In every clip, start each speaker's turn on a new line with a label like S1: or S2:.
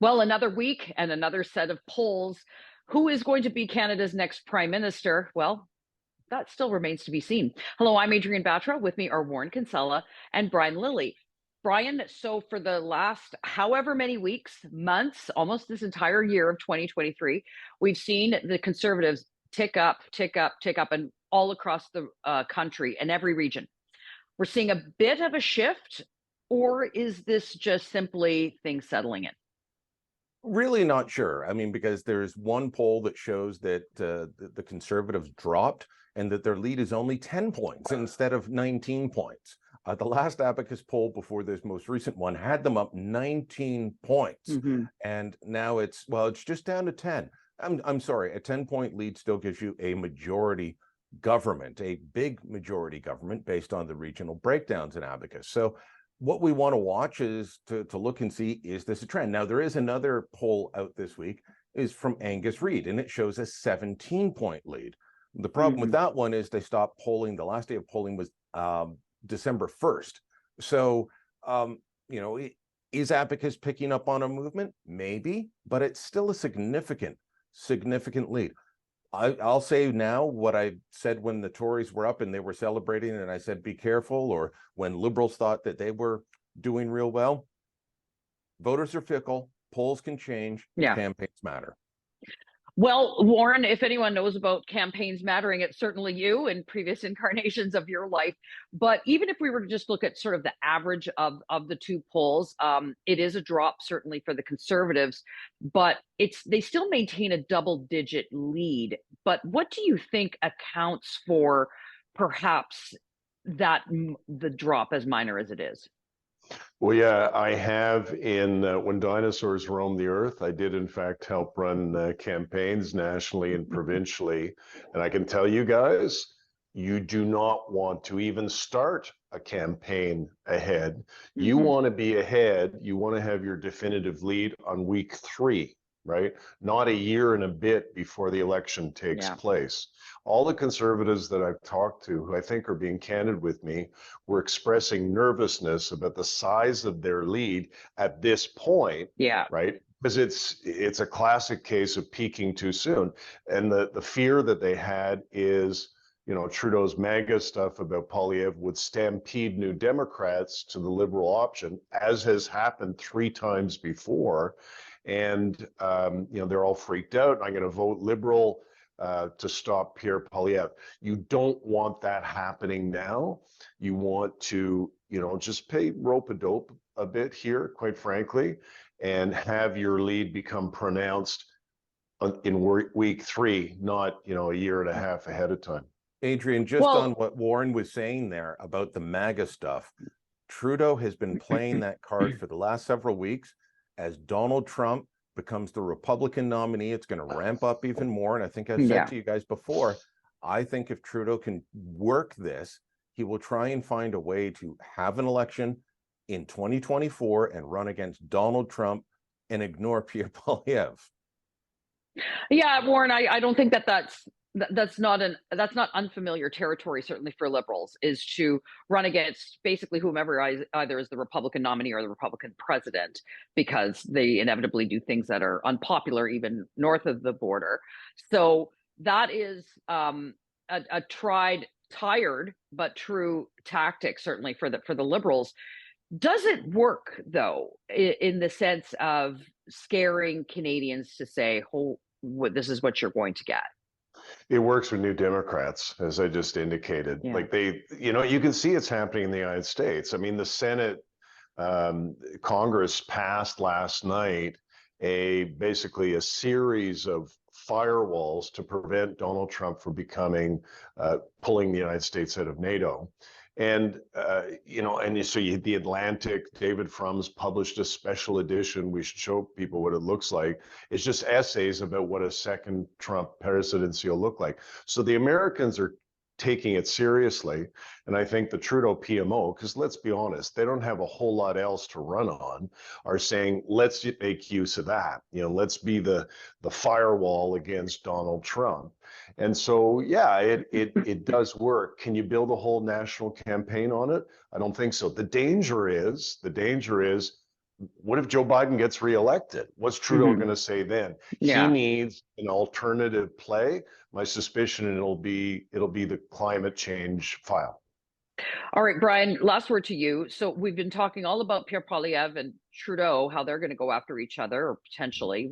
S1: Well, another week and another set of polls. Who is going to be Canada's next prime minister? Well, that still remains to be seen. Hello, I'm Adrienne Batra. With me are Warren Kinsella and Brian Lilley. Brian, so for the last however many weeks, months, almost this entire year of 2023, we've seen the Conservatives tick up, tick up, tick up, and all across the country and every region. We're seeing a bit of a shift, or is this just simply things settling in?
S2: Really not sure. I mean, because there's one poll that shows that the Conservatives dropped and that their lead is only 10 points instead of 19 points. The last Abacus poll before this most recent one had them up 19 points. And now it's just down to 10. I'm sorry, a 10-point lead still gives you a majority government, a big majority government based on the regional breakdowns in Abacus. So what we want to watch is to look and see, is this a trend? Now, there is another poll out this week, is from Angus Reid, and it shows a 17-point lead. The problem with that one is they stopped polling. The last day of polling was December 1st. So, is Abacus picking up on a movement? Maybe, but it's still a significant lead. I'll say now what I said when the Tories were up and they were celebrating, and I said, be careful, or when Liberals thought that they were doing real well. Voters are fickle, polls can change, campaigns matter.
S1: Well, Warren, if anyone knows about campaigns mattering, it's certainly you in previous incarnations of your life. But even if we were to just look at sort of the average of the two polls, it is a drop certainly for the Conservatives, but they still maintain a double-digit lead. But what do you think accounts for perhaps the drop, as minor as it is?
S3: Well, yeah, I have when dinosaurs roamed the earth, I did in fact help run campaigns nationally and provincially. And I can tell you guys, you do not want to even start a campaign ahead. You want to be ahead. You want to have your definitive lead on week 3, right? Not a year and a bit before the election takes place. All the Conservatives that I've talked to, who I think are being candid with me, were expressing nervousness about the size of their lead at this point, right? Because it's a classic case of peaking too soon. And the fear that they had is, Trudeau's MAGA stuff about Poilievre would stampede New Democrats to the Liberal option, as has happened 3 times before. And, they're all freaked out. I'm going to vote Liberal to stop Pierre Poilievre. You don't want that happening now. You want to, just pay rope-a-dope a bit here, quite frankly, and have your lead become pronounced in week 3, not, a year and a half ahead of time.
S2: Adrienne, just on what Warren was saying there about the MAGA stuff, Trudeau has been playing that card for the last several weeks. As Donald Trump becomes the Republican nominee, it's going to ramp up even more. And I think I've said to you guys before, I think if Trudeau can work this, he will try and find a way to have an election in 2024 and run against Donald Trump and ignore Pierre Poilievre.
S1: Yeah, Warren, I don't think that's not unfamiliar territory, certainly for Liberals, is to run against basically whomever either is the Republican nominee or the Republican president, because they inevitably do things that are unpopular even north of the border. So that is a tired but true tactic, certainly for the Liberals. Does it work, though, in the sense of scaring Canadians to say, oh, this is what you're going to get?
S3: It works with New Democrats, as I just indicated. Like you can see it's happening in the United States. I mean, the Senate, Congress passed last night basically a series of firewalls to prevent Donald Trump from pulling the United States out of NATO. And, so the Atlantic, David Frum's published a special edition. We should show people what it looks like. It's just essays about what a second Trump presidency will look like. So the Americans are taking it seriously. And I think the Trudeau PMO, because let's be honest, they don't have a whole lot else to run on, are saying, let's make use of that. Let's be the firewall against Donald Trump. And so, it does work. Can you build a whole national campaign on it? I don't think so. The danger is what if Joe Biden gets reelected? What's Trudeau
S1: Mhm.
S3: going to say then? He
S1: Yeah.
S3: needs an alternative play. My suspicion it'll be the climate change file.
S1: All right, Brian, last word to you. So we've been talking all about Pierre Poilievre and Trudeau, how they're going to go after each other or potentially.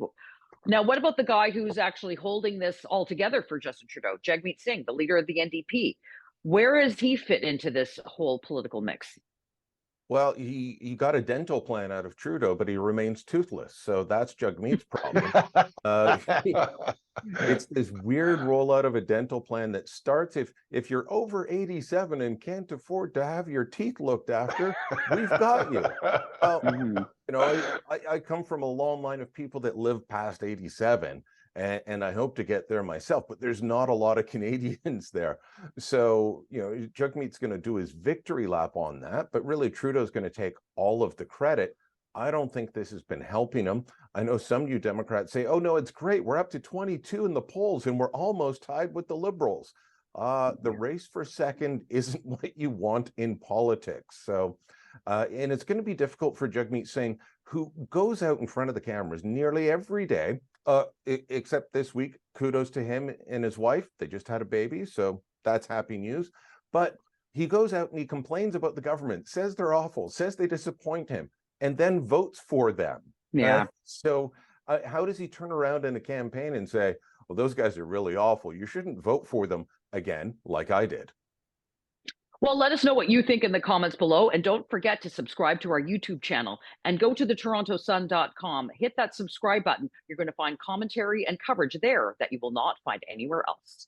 S1: Now, what about the guy who's actually holding this all together for Justin Trudeau, Jagmeet Singh, the leader of the NDP? Where does he fit into this whole political mix?
S2: Well, he got a dental plan out of Trudeau, but he remains toothless. So that's Jagmeet's problem. Uh, it's this weird rollout of a dental plan that starts if you're over 87 and can't afford to have your teeth looked after, we've got you.
S1: Mhm.
S2: You know, I come from a long line of people that live past 87, and I hope to get there myself, but there's not a lot of Canadians there. So, you know, Jagmeet's going to do his victory lap on that, but really Trudeau's going to take all of the credit. I don't think this has been helping him. I know some New Democrats say, oh, no, it's great. We're up to 22 in the polls and we're almost tied with the Liberals. The race for second isn't what you want in politics. So, and it's going to be difficult for Jagmeet Singh, who goes out in front of the cameras nearly every day, except this week. Kudos to him and his wife. They just had a baby, so that's happy news. But he goes out and he complains about the government, says they're awful, says they disappoint him, and then votes for them.
S1: Yeah.
S2: So how does he turn around in a campaign and say, well, those guys are really awful. You shouldn't vote for them again, like I did.
S1: Well, let us know what you think in the comments below. And don't forget to subscribe to our YouTube channel and go to thetorontosun.com. Hit that subscribe button. You're going to find commentary and coverage there that you will not find anywhere else.